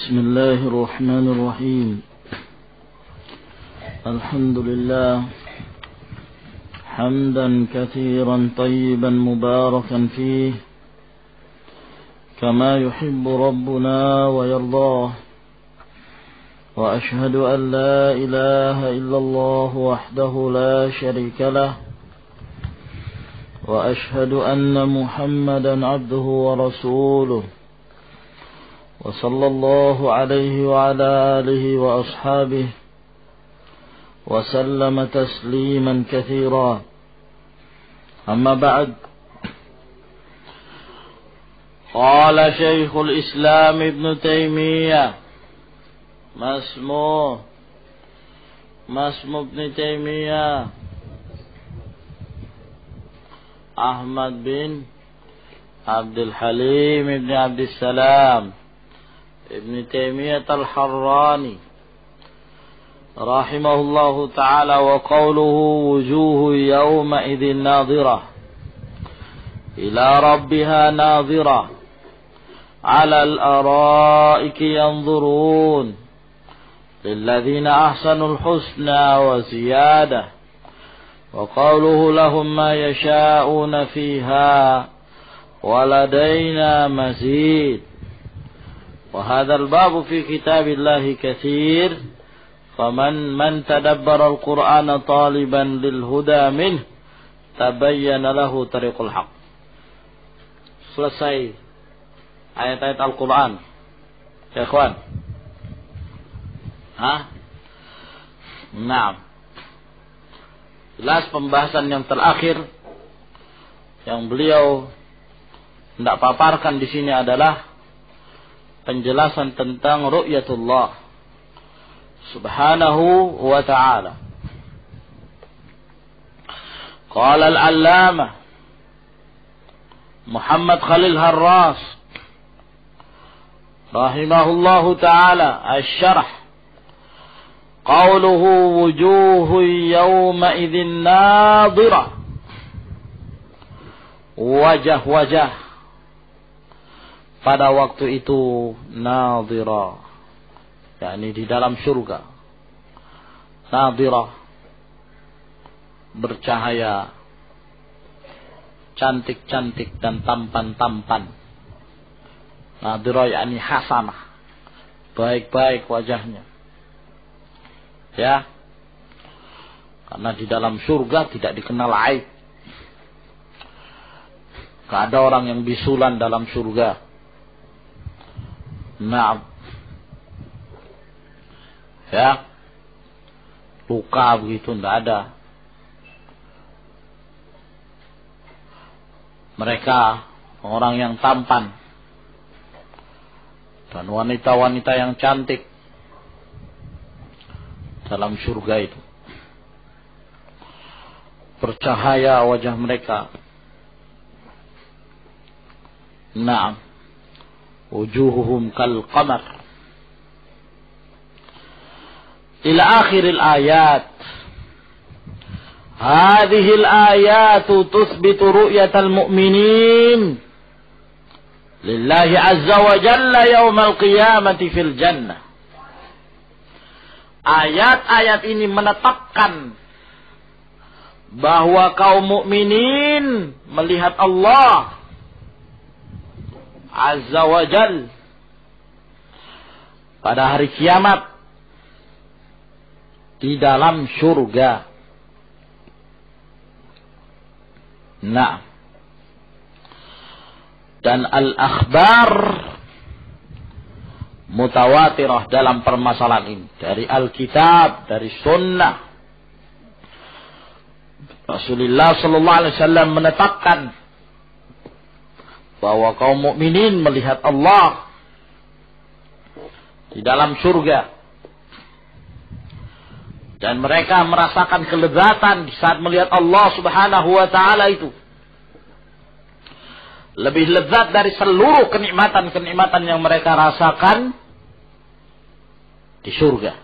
بسم الله الرحمن الرحيم. الحمد لله حمدا كثيرا طيبا مباركا فيه كما يحب ربنا ويرضاه، وأشهد أن لا إله إلا الله وحده لا شريك له، وأشهد أن محمدا عبده ورسوله، وصلى الله عليه وعلى آله وأصحابه وسلم تسليما كثيرا. أما بعد، قال شيخ الإسلام ابن تيمية ما اسمه ابن تيمية؟ أحمد بن عبد الحليم بن عبد السلام ابن تيمية الحراني رحمه الله تعالى. وقوله وجوه يومئذ ناظرة إلى ربها ناظرة على الأرائك ينظرون للذين أحسنوا الحسنى وزيادة. وقوله لهم ما يشاءون فيها ولدينا مزيد. وهذا الباب في كتاب الله كثير، فمن تدبر القرآن طالبا للهدى منه تبين له طريق الحق. Selesai ayat-ayat Al-Quran ya ikhwan. Nah, jelas pembahasan yang terakhir yang beliau hendak paparkan di sini adalah penjelasan tentang ru'yatullah subhanahu wa ta'ala. Qala al-allamah Muhammad Khalil Harras rahimahullahu ta'ala asy-syarh, qawluhu wujuhu yawma idzin nadhirah, wajah-wajah pada waktu itu nadhirah, yakni di dalam surga. Nadhirah, bercahaya, cantik-cantik dan tampan-tampan. Nadhirah yakni hasanah, baik-baik wajahnya. Ya, karena di dalam surga tidak dikenal aib. Tidak ada orang yang bisulan dalam surga. Nah, ya, luka begitu tidak ada. Mereka orang yang tampan dan wanita-wanita yang cantik dalam surga itu. Bercahaya wajah mereka. Naam, wujuhuhum kal qamar. Ila akhiril ayat. Hadhil ayatu tuthbitu ru'yatal mu'minin lillahi azza wa jalla yawmal qiyamati fil jannah. Ayat-ayat ini menetapkan bahwa kaum mukminin melihat Allah azza wa jalla pada hari kiamat di dalam surga. Nah, dan al-akhbar mutawatirah dalam permasalahan ini dari Alkitab, dari Sunnah. Rasulullah sallallahu alaihi wasallam menetapkan bahwa kaum mukminin melihat Allah di dalam surga. Dan mereka merasakan kelezatan di saat melihat Allah subhanahu wa ta'ala itu. Lebih lezat dari seluruh kenikmatan-kenikmatan yang mereka rasakan di surga.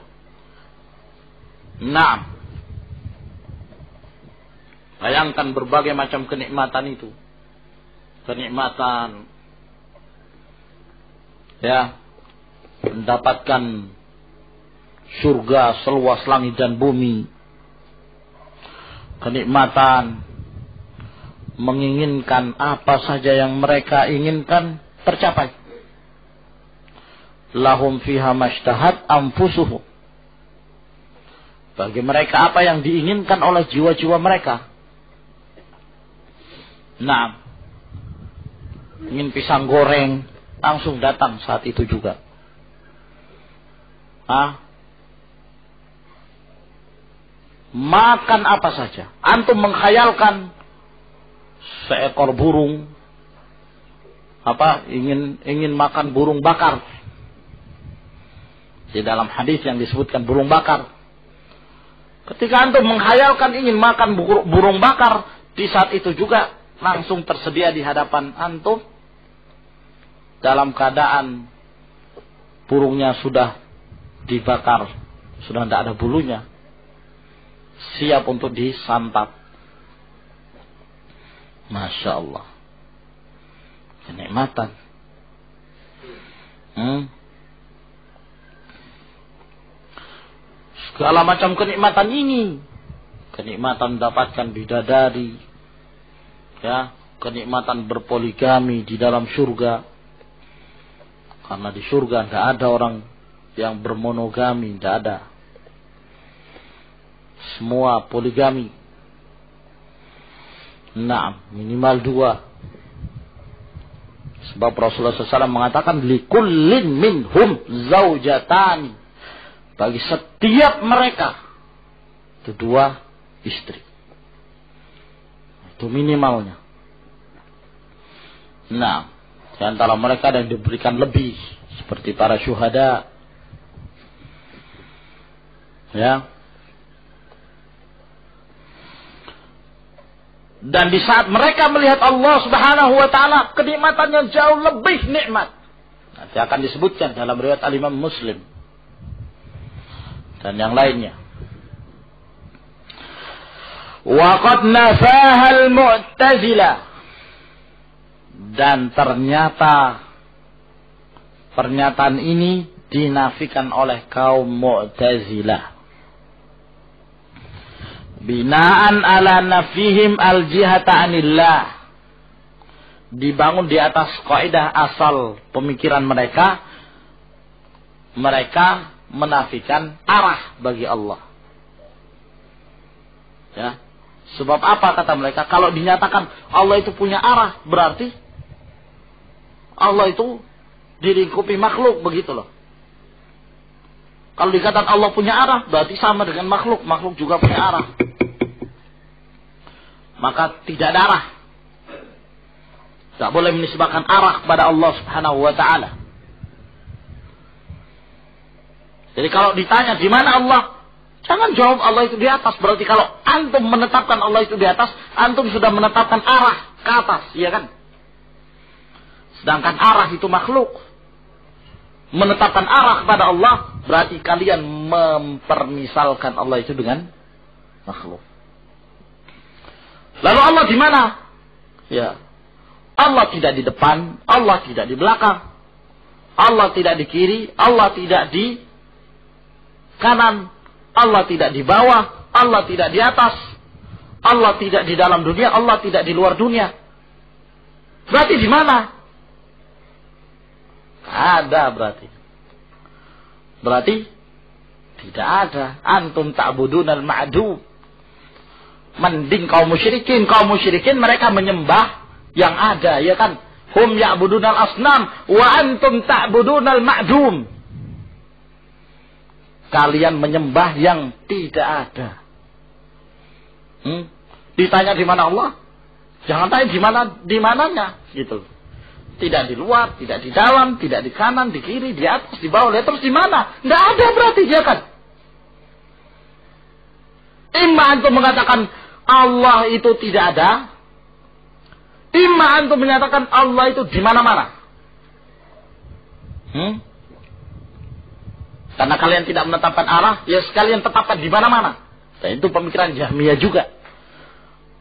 Naam. Bayangkan berbagai macam kenikmatan itu. Kenikmatan, ya, mendapatkan surga seluas langit dan bumi, kenikmatan, menginginkan apa saja yang mereka inginkan tercapai. Lahum fiha mashtahat anfusuhum. Bagi mereka apa yang diinginkan oleh jiwa-jiwa mereka. Nah, ingin pisang goreng, langsung datang saat itu juga. Makan apa saja. Antum menghayalkan seekor burung, ingin makan burung bakar. Di dalam hadis yang disebutkan burung bakar. Ketika antum menghayalkan ingin makan burung bakar, di saat itu juga langsung tersedia di hadapan antum dalam keadaan burungnya sudah dibakar, sudah tidak ada bulunya, siap untuk disantap. Masya Allah, kenikmatan. Segala macam kenikmatan ini, kenikmatan mendapatkan bidadari, ya, kenikmatan berpoligami di dalam surga. Karena di surga tidak ada orang yang bermonogami, tidak ada. Semua poligami. Nah, minimal 2. Sebab Rasulullah SAW mengatakan likullin minhum zaujatani. Bagi setiap mereka itu 2 istri. Itu minimalnya. Nah, di antara mereka ada yang diberikan lebih, seperti para syuhada. Ya. Dan di saat mereka melihat Allah Subhanahu wa taala, kenikmatannya jauh lebih nikmat. Nanti akan disebutkan dalam riwayat Al-Imam Muslim dan yang lainnya. Waqad nafaha al-Mu'tazilah. Dan ternyata pernyataan ini dinafikan oleh kaum Mu'tazilah. Binaan ala nafihim al-jihata anillah. Dibangun di atas kaidah asal pemikiran mereka. Mereka menafikan arah bagi Allah. Ya. Sebab apa kata mereka? Kalau dinyatakan Allah itu punya arah, berarti Allah itu dilingkupi makhluk, begitu loh. Kalau dikatakan Allah punya arah, berarti sama dengan makhluk. Makhluk juga punya arah. Maka tidak ada arah. Tidak boleh menisbahkan arah kepada Allah Subhanahu wa ta'ala. Jadi kalau ditanya di mana Allah, jangan jawab Allah itu di atas. Berarti kalau antum menetapkan Allah itu di atas, antum sudah menetapkan arah ke atas, ya kan? Sedangkan arah itu makhluk. Menetapkan arah kepada Allah, berarti kalian mempermisalkan Allah itu dengan makhluk. Lalu Allah di mana? Ya, Allah tidak di depan, Allah tidak di belakang, Allah tidak di kiri, Allah tidak di kanan, Allah tidak di bawah, Allah tidak di atas, Allah tidak di dalam dunia, Allah tidak di luar dunia. Berarti di mana? Ada berarti. Berarti tidak ada. Antum ta'budunal ma'dum. Mending kaum musyrikin. Kaum musyrikin mereka menyembah yang ada, ya kan? Hum ya'budunal asnam wa antum ta'budunal ma'dum. Kalian menyembah yang tidak ada. Ditanya di mana Allah? Jangan tanya di mananya, gitu. Tidak di luar, tidak di dalam, tidak di kanan, di kiri, di atas, di bawah. Terus di mana? Tidak ada berarti, ya kan? Imma antum mengatakan Allah itu tidak ada. Imma antum menyatakan Allah itu di mana-mana. Karena kalian tidak menetapkan arah, ya sekalian tetapkan di mana-mana. Dan itu pemikiran Jahmiyah juga.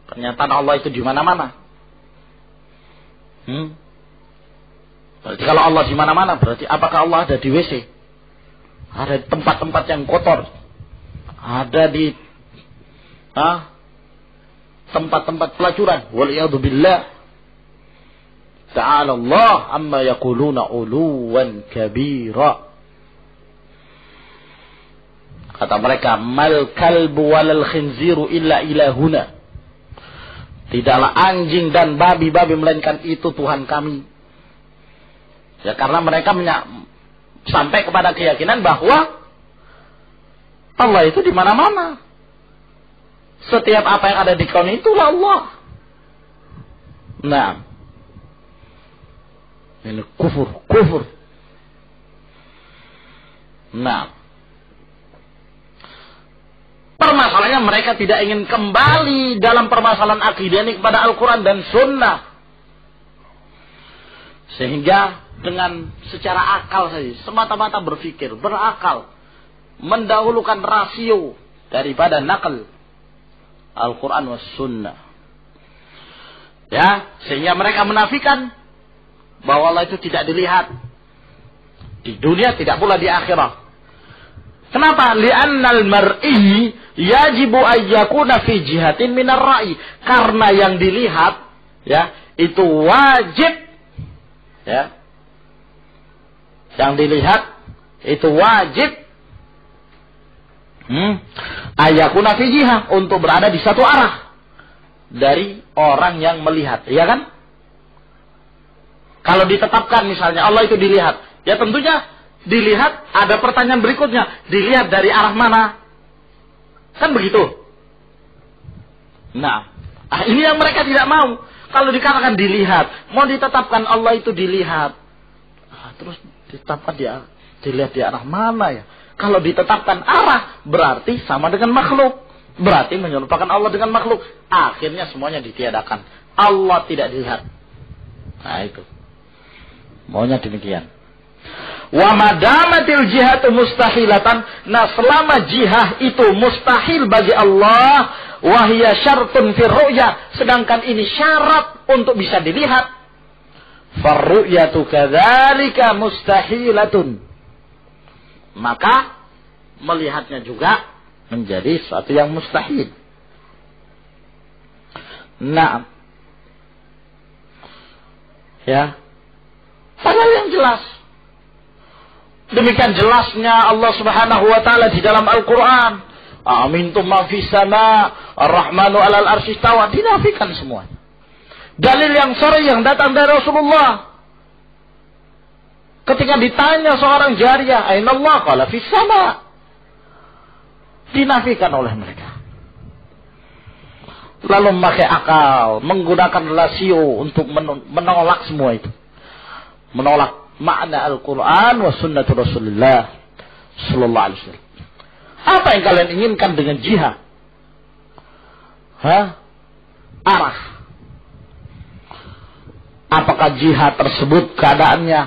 Pernyataan Allah itu di mana-mana. Berarti kalau Allah di mana-mana, berarti apakah Allah ada di WC? ada di tempat-tempat yang kotor, ada di tempat-tempat pelacuran. Waliyadzubillah. Ta'ala Allah amma yaquluna uluwan kabira. Kata mereka, mal kalbu walal khinziru illa ilahuna. Tidaklah anjing dan babi-babi melainkan itu Tuhan kami. Ya, karena mereka sampai kepada keyakinan bahwa Allah itu di mana-mana. Setiap apa yang ada di kaun itulah Allah. Nah, ini kufur. Nah, permasalahannya mereka tidak ingin kembali dalam permasalahan akidah ini kepada Al-Quran dan Sunnah. Sehingga dengan secara akal saja, semata-mata berpikir, berakal, mendahulukan rasio daripada nakal Al-Quran was Sunnah. Ya, sehingga mereka menafikan bahwa Allah itu tidak dilihat di dunia, tidak pula di akhirat. Kenapa? Li'annal mar'i yajibu ayyakuna fi jihatin minar ra'i. Karena yang dilihat, ya, itu wajib, ya, yang dilihat itu wajib ayyakuna fi jihah, untuk berada di satu arah dari orang yang melihat, ya kan? Kalau ditetapkan misalnya Allah itu dilihat, ya tentunya dilihat, ada pertanyaan berikutnya, dilihat dari arah mana? Kan begitu. Nah, ini yang mereka tidak mau. Kalau dikatakan dilihat, mau ditetapkan Allah itu dilihat, terus ditetapkan dilihat di arah mana ya? Kalau ditetapkan arah, berarti sama dengan makhluk. Berarti menyerupakan Allah dengan makhluk. Akhirnya semuanya ditiadakan. Allah tidak dilihat. Nah itu. Maunya demikian. Wa madamatil jihatu mustahilatan. Nah, selama jihah itu mustahil bagi Allah, wahya syartun fir ru'ya, sedangkan ini syarat untuk bisa dilihat. Farru'yatu kadzalika mustahilatun. Maka melihatnya juga menjadi sesuatu yang mustahil. Nah, ya, padahal yang jelas. Demikian jelasnya Allah Subhanahu wa taala di dalam Al-Qur'an. Amintum man fis sama, Ar-Rahmanu 'alal arsy istawa, dinafikan semua. Dalil yang sahih yang datang dari Rasulullah. Ketika ditanya seorang jariyah, "Aina Allah?" Qala fis sama. Dinafikan oleh mereka. Lalu memakai akal, menggunakan rasio untuk menolak semua itu. Menolak makna Al-Quran wa sunnatu Rasulullah sallallahu alaihi wasallam. Apa yang kalian inginkan dengan jihad? Arah. Apakah jihad tersebut keadaannya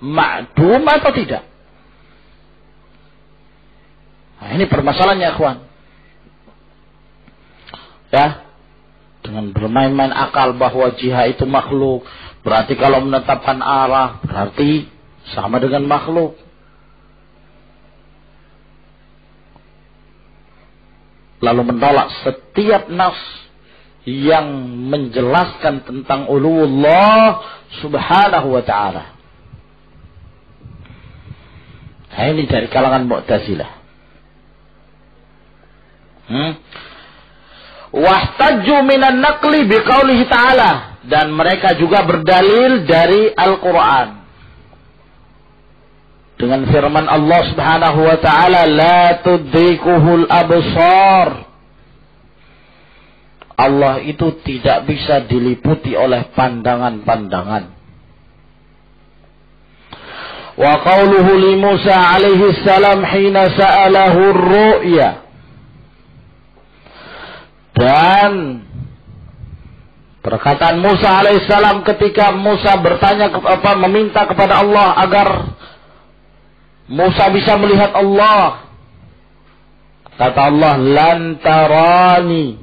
ma'dum atau tidak? Nah, ini permasalahannya, ikhwan. Ya, dengan bermain-main akal bahwa jihad itu makhluk, berarti kalau menetapkan arah, berarti sama dengan makhluk. Lalu menolak setiap nas yang menjelaskan tentang uluwullah subhanahu wa ta'ala. Nah, ini dari kalangan Mu'tazilah. Wahtajju minan naqli biqaulihi ta'ala, dan mereka juga berdalil dari Al-Quran dengan firman Allah Subhanahu wa ta'ala, la tudrikuhul absar. Allah itu tidak bisa diliputi oleh pandangan-pandangan. Wa qauluhu li Musa alaihi salam hina sa'alahu ar-ru'ya, dan perkataan Musa alaihissalam ketika Musa bertanya meminta kepada Allah agar Musa bisa melihat Allah. Kata Allah, lan tarani,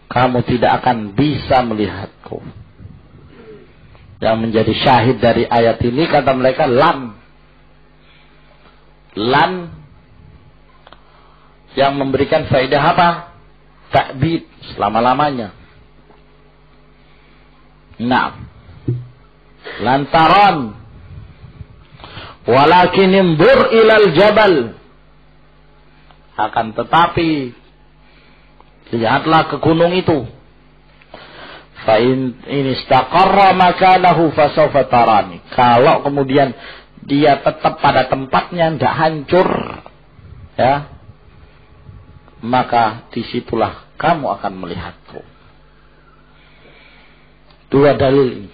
kamu tidak akan bisa melihatku. Yang menjadi syahid dari ayat ini, kata mereka, lam. Lan yang memberikan faedah apa? Ta'bid selama-lamanya. Nah, lantaran walakin imbur ilal jabal, akan tetapi lihatlah ke gunung itu. Fa in istaqarra makanahu fasawfa tarani. Kalau kemudian dia tetap pada tempatnya, tidak hancur, ya, maka disitulah kamu akan melihatku. Dua dalil ini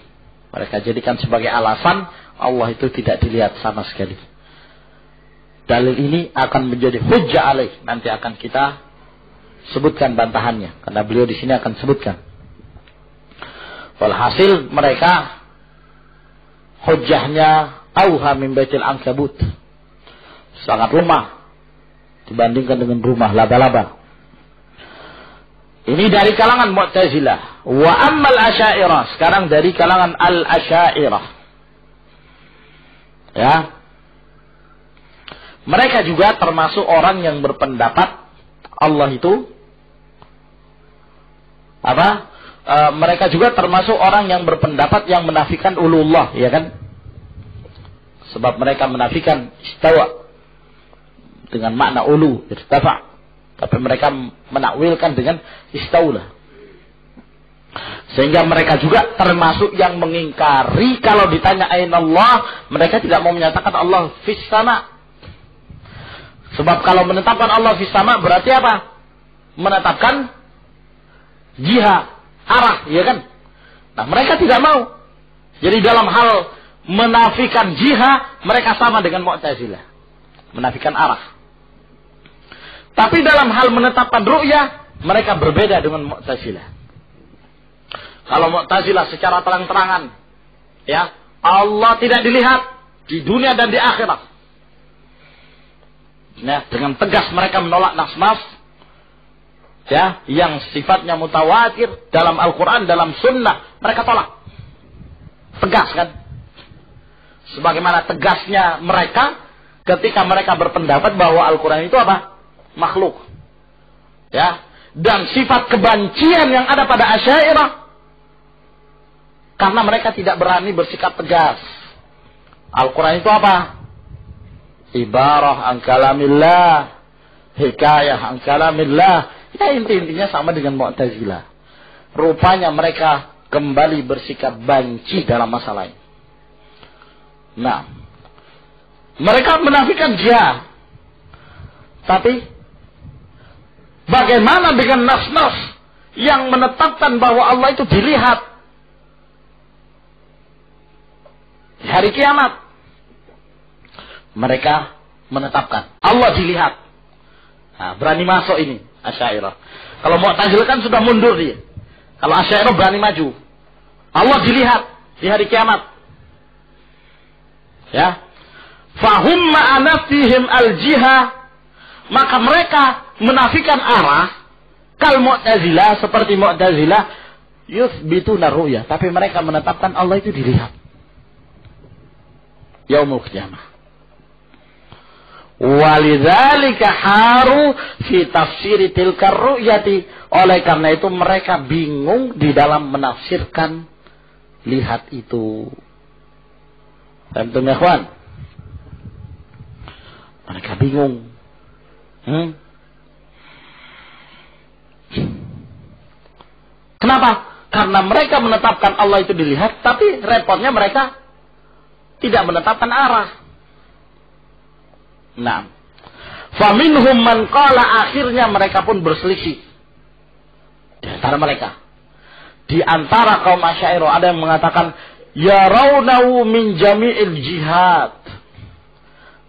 mereka jadikan sebagai alasan Allah itu tidak dilihat sama sekali. Dalil ini akan menjadi hujjah alaih. Nanti akan kita sebutkan bantahannya, karena beliau di sini akan sebutkan. Walhasil mereka hujjahnya auha min baitil ankabut, sangat lemah dibandingkan dengan rumah laba-laba. Ini dari kalangan Mu'tazilah. Wa ammal Asy'ariyah, sekarang dari kalangan Al-Asy'ariyah. Ya. Mereka juga termasuk orang yang berpendapat Allah itu apa? Mereka juga termasuk orang yang berpendapat yang menafikan uluhullah, ya kan? Sebab mereka menafikan istawa dengan makna ulu, irtafa. Tapi mereka menakwilkan dengan istaula. Sehingga mereka juga termasuk yang mengingkari kalau ditanya aina Allah, mereka tidak mau menyatakan Allah fis sama. Sebab kalau menetapkan Allah fis sama berarti apa? Menetapkan jihad, arah, ya kan? Nah, mereka tidak mau. Jadi dalam hal menafikan jihad, mereka sama dengan Mu'tazilah. Menafikan arah. Tapi dalam hal menetapkan ru'yah, mereka berbeda dengan Mu'tazilah. Kalau Mu'tazilah secara terang-terangan, ya, Allah tidak dilihat di dunia dan di akhirat. Nah, dengan tegas mereka menolak nas-nas, ya, yang sifatnya mutawatir dalam Al-Quran, dalam Sunnah, mereka tolak. Tegas kan? Sebagaimana tegasnya mereka ketika mereka berpendapat bahwa Al-Quran itu apa? Makhluk, ya, dan sifat kebencian yang ada pada Asy'ariyah karena mereka tidak berani bersikap tegas. Al-Quran itu apa? Ibarah an kalamillah, hikayah an kalamillah. Ya, intinya sama dengan Mu'tazilah. Rupanya mereka kembali bersikap benci dalam masalah ini. Nah, mereka menafikan jihad, tapi bagaimana dengan nas-nas yang menetapkan bahwa Allah itu dilihat di hari kiamat? Mereka menetapkan Allah dilihat. Nah, berani masuk ini Asy'ariyah. Kalau Mu'tazilah kan sudah mundur dia. Kalau Asy'ariyah berani maju. Allah dilihat di hari kiamat. Ya. Fahum ma'anafihim al-jihad, maka mereka menafikan arah kal Mu'tazilah, seperti Mu'tazilah yuthbituna ru'yah, tapi mereka menetapkan Allah itu dilihat yaumul qiyamah. Walidzalika haru fi tafsiri tilkar ru'yati, oleh karena itu mereka bingung di dalam menafsirkan lihat itu. Tentu ya kawan, mereka bingung. Kenapa? Karena mereka menetapkan Allah itu dilihat, tapi repotnya mereka tidak menetapkan arah. Nah, faminhum man qala, akhirnya mereka pun berselisih di antara mereka. Di antara kaum Asy'ariyah ada yang mengatakan yarawnahu min jami'il jihad.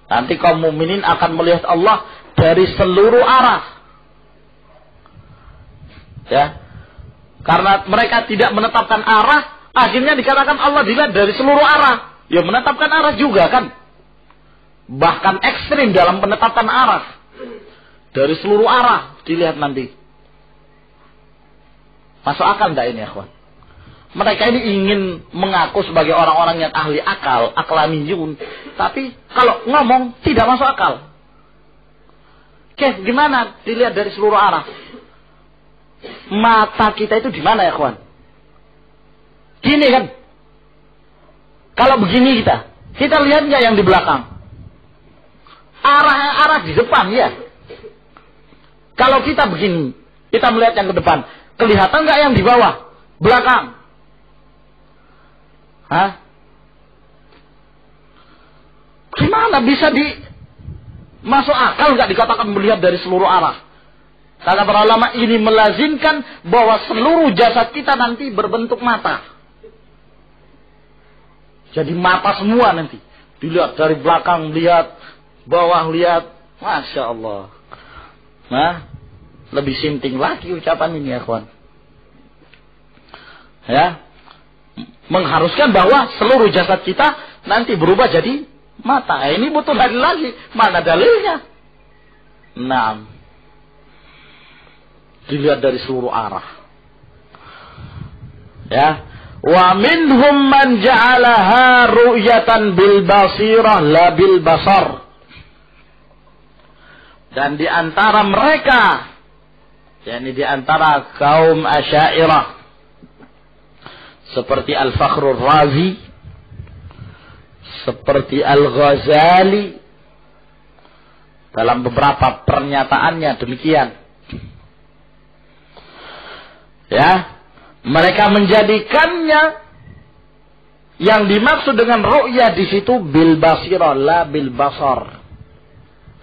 Nanti kaum mukminin akan melihat Allah dari seluruh arah. Ya. Karena mereka tidak menetapkan arah, akhirnya dikatakan Allah dilihat dari seluruh arah. Ya, menetapkan arah juga kan. Bahkan ekstrim dalam penetapan arah. Dari seluruh arah dilihat nanti. Masuk akal enggak ini, akhwan? Mereka ini ingin mengaku sebagai orang-orang yang ahli akal, aklaniyun, Tapi kalau ngomong tidak masuk akal. Gimana dilihat dari seluruh arah? Mata kita itu di mana ya kawan? Gini kan? Kalau begini kita lihat nggak yang di belakang? Arah di depan ya. Kalau kita begini, kita melihat yang ke depan, kelihatan nggak yang di bawah, belakang? Hah? Gimana bisa masuk akal nggak dikatakan melihat dari seluruh arah? Kata para ulama ini melazimkan bahwa seluruh jasad kita nanti berbentuk mata. Jadi mata semua nanti. Dilihat dari belakang, lihat bawah, lihat. Masya Allah. Nah, lebih sinting lagi ucapan ini ya kawan. Ya. Mengharuskan bahwa seluruh jasad kita nanti berubah jadi mata. Ini butuh dalil lagi. Mana dalilnya? Nah. Dilihat dari seluruh arah. Ya. Wa minhum man ja'alaha ru'yatan bil basirah la bil basar. Dan di antara mereka, yakni di antara kaum Asy'ariyah seperti Al-Fakhrur Razi, seperti Al-Ghazali, dalam beberapa pernyataannya demikian. Ya, mereka menjadikannya yang dimaksud dengan ru'ya di situ bil basirah la bil basar.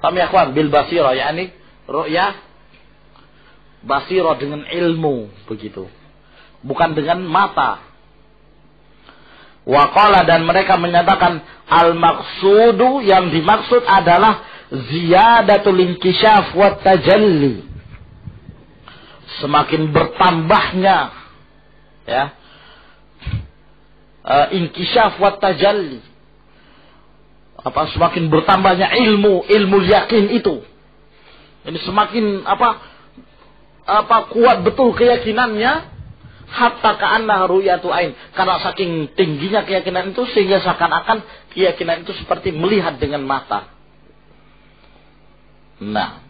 Paham ya kawan? Bil basirah yakni ru'ya basirah dengan ilmu begitu. Bukan dengan mata. Wa qala, dan mereka menyatakan al-maqsudu, yang dimaksud adalah ziyadatul inkishaf wa tajalli. Semakin bertambahnya ya inkishaf wa tajalli, semakin bertambahnya ilmu yakin itu. Ini semakin kuat betul keyakinannya, hatta ka'anna ru'yatu ain, karena saking tingginya keyakinan itu sehingga seakan-akan keyakinan itu seperti melihat dengan mata. Nah,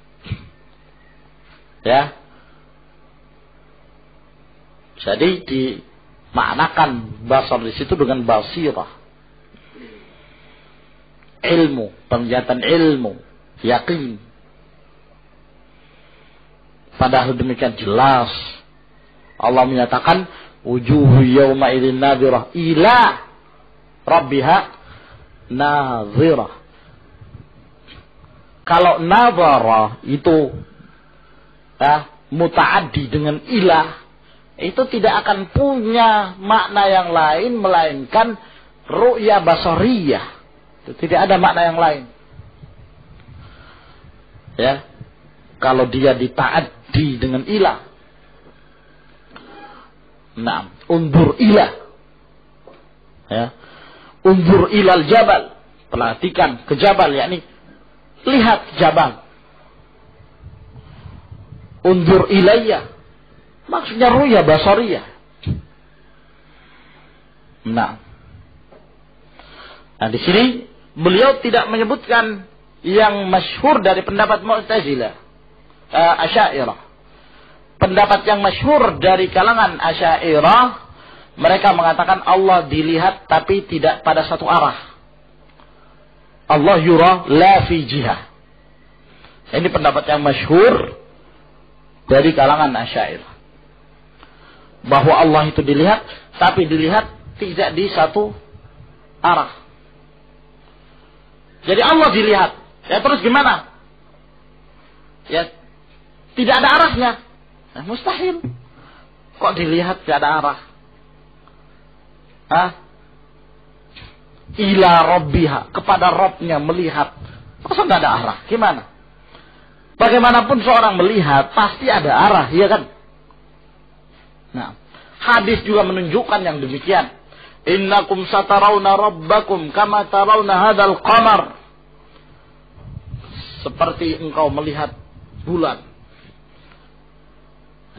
ya, jadi dimaknakan basar di situ dengan basirah, ilmu, penglihatan ilmu, yakin. Padahal demikian jelas Allah menyatakan wujuhu yawma idzin nadhirah ila rabbiha nadhirah. Kalau nadhara itu mutaaddi dengan ilah, itu tidak akan punya makna yang lain melainkan ru'ya basariyah. Itu tidak ada makna yang lain. Ya. Kalau dia ditaaddi dengan ilah. Nah, undur ilah. Ya. Undur ilal jabal. Perhatikan ke jabal, yakni lihat jabal. Undur ilayya. Maksudnya ru'ya basariyah. Nah, di sini beliau tidak menyebutkan yang masyhur dari pendapat Mu'tazilah, Asy'ariyah. Pendapat yang masyhur dari kalangan Asy'ariyah, mereka mengatakan Allah dilihat tapi tidak pada satu arah. Allah yura la fi jihah. Ini pendapat yang masyhur dari kalangan Asy'ariyah, bahwa Allah itu dilihat, tapi dilihat tidak di satu arah. Jadi Allah dilihat, ya terus gimana? Ya tidak ada arahnya. Nah, mustahil. Kok dilihat tidak ada arah? Ila rabbiha, kepada Rabbnya melihat. Masa tidak ada arah? Gimana? Bagaimanapun seorang melihat pasti ada arah, iya kan? Nah, hadis juga menunjukkan yang demikian. Innakum satarawna rabbakum kama tarawna hadzal qamar. Seperti engkau melihat bulan.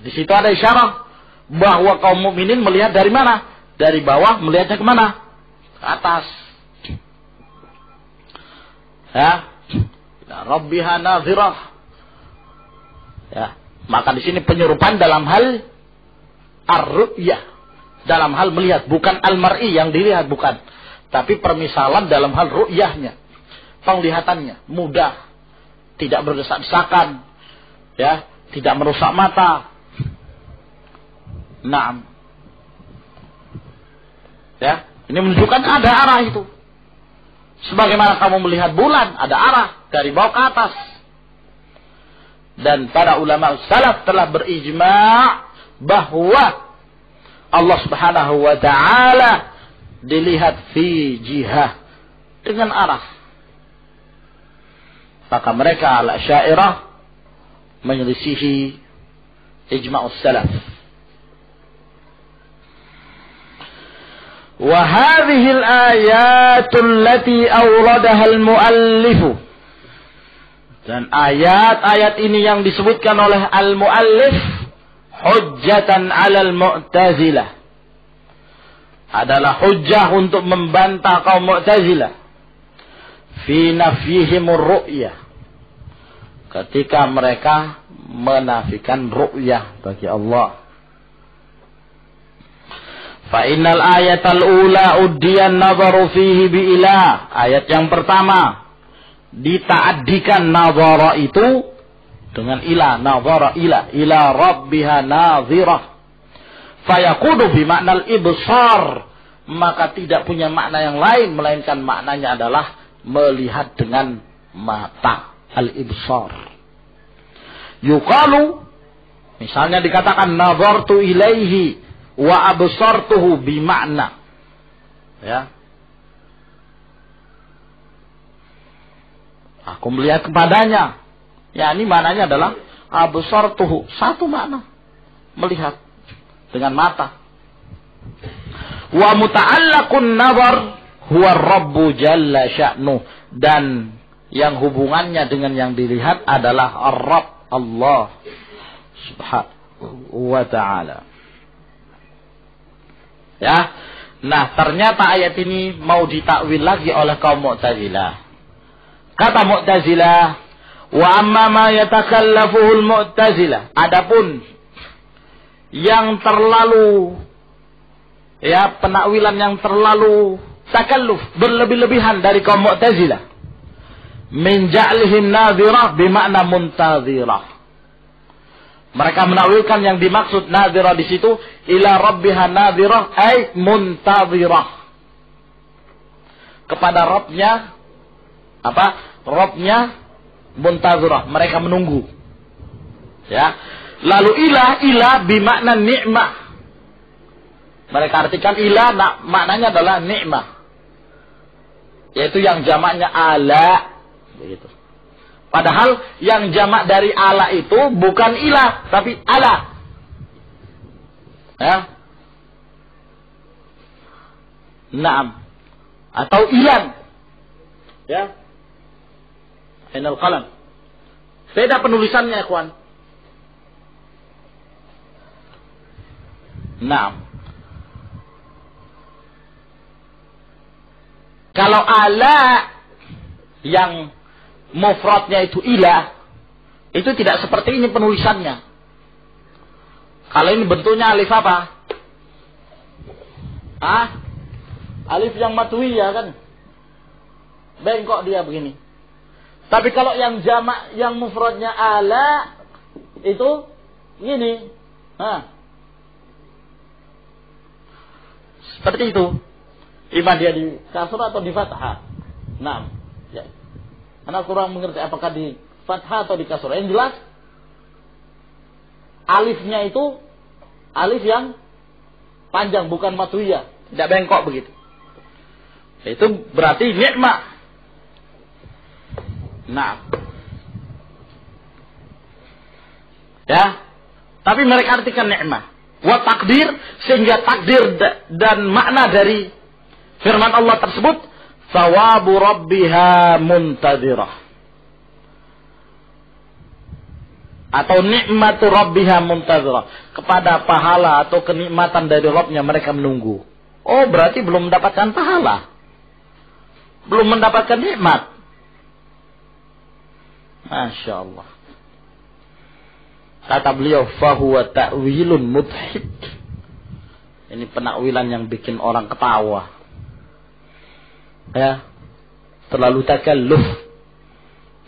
Di situ ada isyarat bahwa kaum mukminin melihat dari mana? Dari bawah, melihatnya ke mana? Ke atas. Ya. Ila rabbiha nadhirah. Ya. Maka di sini penyerupan dalam hal ar-ru'yah. Dalam hal melihat, bukan al-mar'i yang dilihat, bukan. Tapi permisalan dalam hal ru'yahnya. Penglihatannya mudah, tidak berdesak-desakan, ya, tidak merusak mata. Naam. Ya, ini menunjukkan ada arah itu. Sebagaimana kamu melihat bulan, ada arah dari bawah ke atas. Dan para ulama salaf telah berijma' bahwa Allah Subhanahu wa ta'ala dilihat fi jihah, dengan arah. Maka mereka al-Asy'ariyah menyelisihi ijma'us salaf. Wa hadhihi al-ayatu allati awradaha al-muallif. Dan ayat-ayat ini yang disebutkan oleh al-muallif hujjatan 'alal Mu'tazilah, adalah hujjah untuk membantah kaum Mu'tazilah fi nafyihimur ru'yah, ketika mereka menafikan ru'yah bagi Allah. Fa innal ayatal ula uddiyan nadharu fihi bi ilah. Ayat yang pertama dita'addikan nadhara itu dengan ilah, nadhara ila rabbiha nadhirah. Fayaqudu bi ma'nal ibsar, maka tidak punya makna yang lain melainkan maknanya adalah melihat dengan mata, al-ibsar. Yuqalu, misalnya dikatakan nazartu ilaihi wa absartuhu bi makna, ya, aku melihat kepadanya, ya, ini maknanya adalah absartuhu, satu makna, melihat dengan mata. Wa muta'allaqun nazar huwa rabbu jalla sya'nuh, dan yang hubungannya dengan yang dilihat adalah ar-rabb, Allah subhanahu wa ta'ala. Ya. Nah, ternyata ayat ini mau ditakwil lagi oleh kaum Mu'tazilah. Kata Mu'tazilah, wa amma ma yatakallafuhul Mu'tazilah, adapun yang terlalu, ya, penakwilan yang terlalu takalluf, berlebih-lebihan dari kaum Mu'tazilah, min ja'lihim nadhirah bimakna muntadhirah. Mereka menakwilkan yang dimaksud nadhirah di situ ila rabbiha nadhirah ay muntadhirah, kepada Rabbnya, apa? Rabbnya muntadhirah, mereka menunggu. Ya. Lalu ilah bimakna ni'mah. Mereka artikan ilah maknanya adalah nikmah, yaitu yang jamaknya ala, begitu. Padahal yang jamak dari ala itu bukan ilah, tapi ala. Ya. Naam. Atau ilan. Ya. Ainal qalam. Beda penulisannya, ikhwan. Naam. Kalau ala yang mufradnya itu ilah, itu tidak seperti ini penulisannya. Kalau ini bentuknya alif apa? Alif yang matwiyah kan? Bengkok dia begini. Tapi kalau yang jamak, yang mufradnya ala, itu gini. Seperti itu. Ima dia di kasrah atau di fathah. Nah, ya. Anak kurang mengerti apakah di fathah atau di kasrah. Yang jelas, alifnya itu alif yang panjang, bukan matwiyah, tidak bengkok begitu. Itu berarti nikmat. Nah, ya. Tapi mereka artikan nikmat. Wa takdir, sehingga takdir dan makna dari firman Allah tersebut, thawabu rabbiha muntadhirah, atau nikmatu rabbiha muntadhirah, kepada pahala atau kenikmatan dari Rabbnya mereka menunggu. Oh, berarti belum mendapatkan pahala, belum mendapatkan nikmat. Masya Allah. Kata beliau, fahuwa ta'wilun mudhik. Ini penakwilan yang bikin orang ketawa. Ya, terlalu takalluf.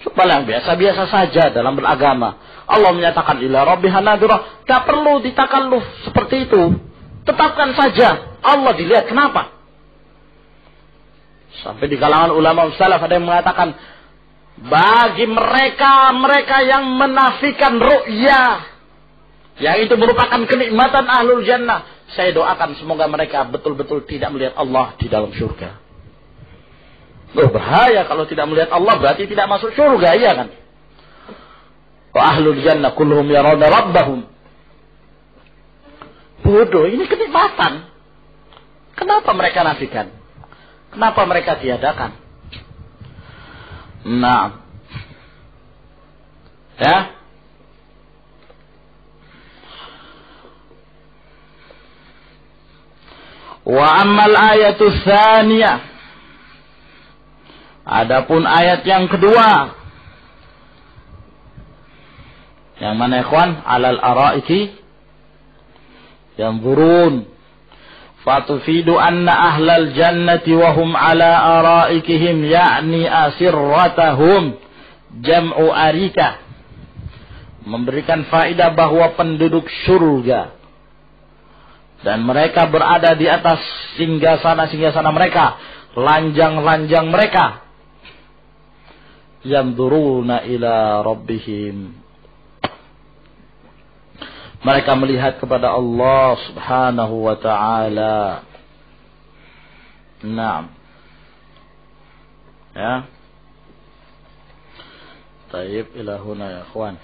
Coba yang biasa-biasa saja dalam beragama. Allah menyatakan ila rabbiha nadhirah. Gak perlu ditakalluf seperti itu. Tetapkan saja. Allah dilihat. Kenapa? Sampai di kalangan ulama salaf ada yang mengatakan, bagi mereka yang menafikan ru'yah, yang itu merupakan kenikmatan ahlul jannah, saya doakan semoga mereka betul-betul tidak melihat Allah di dalam surga. Berbahaya kalau tidak melihat Allah, berarti tidak masuk surga, ya kan? Wa ahlul jannah kulluhum yarawna rabbahum. Bodoh, ini kenikmatan. Kenapa mereka nafikan? Kenapa mereka tiadakan? Nah, ya. Wa ammal ayatu tsaniyah. Adapun ayat yang kedua. Yang mana ikhwan? Alal araiki yanzurun. Fatufidu anna ahlal jannati wa hum ala araikihim ya'ni asirratahum jam'u arika. Memberikan faedah bahwa penduduk surga dan mereka berada di atas singgasana-singgasana mereka, lanjang-lanjang mereka. Yanzuruna ila rabbihim. Mereka melihat kepada Allah subhanahu wa ta'ala. Naam. Ya. Taib ila huna ya ikhwan.